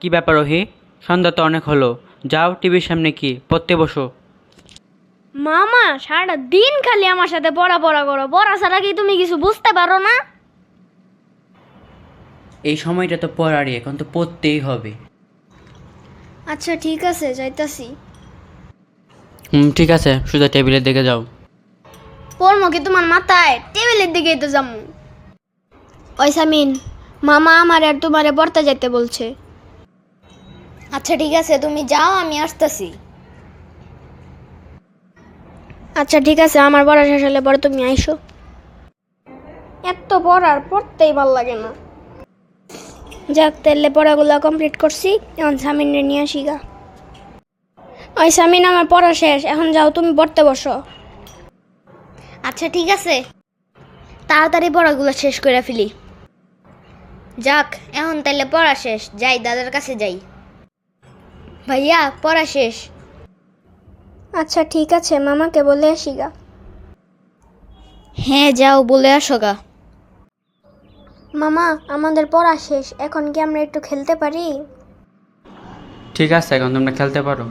কি ব্যাপার ওহি? সন্ধ্যা তো অনেক হলো, যাও টিভির সামনে কি পড়তে বসো। মামা সারাটা দিন খালি আমার সাথে পড়া পড়া করো, পড়া ছাড়া কি তুমি কিছু বুঝতে পারো না? এই সময়টা তো পড়ারই, এখন তো পড়তেই হবে। আচ্ছা ঠিক আছে, যাইতাছি। ঠিক আছে, সোজা টেবিলের দিকে যাও। পড়মো কি তোমার মাথায়? টেবিলের দিকেই তো যাবো। ওই সামিন, মামা আমার আর তোমারে পড়তে যাইতে বলছে। আচ্ছা ঠিক আছে, তুমি যাও, আমি আসতেছি। আচ্ছা ঠিক আছে, আমার পড়া শেষ হলে পরে তুমি আইসো। এত পড়ার পড়তেই ভাল লাগে না। যাক, তাহলে পড়াগুলো কমপ্লিট করছি, এখন সামিনে নিয়ে আসি গা। ওই সামিন, আমার পড়া শেষ, এখন যাও তুমি পড়তে বসো। আচ্ছা ঠিক আছে, তাড়াতাড়ি পড়াগুলো শেষ করে ফেলি। যাক, এখন তাইলে পড়া শেষ, যাই দাদার কাছে যাই। ভাইয়া, পড়া শেষ। আচ্ছা ঠিক আছে, মামাকে বলে আসি গা। হ্যাঁ যাও, বলে আসো গা। মামা, আমাদের পড়া শেষ, এখন কি আমরা একটু খেলতে পারি? ঠিক আছে, এখন তোমরা খেলতে পারো।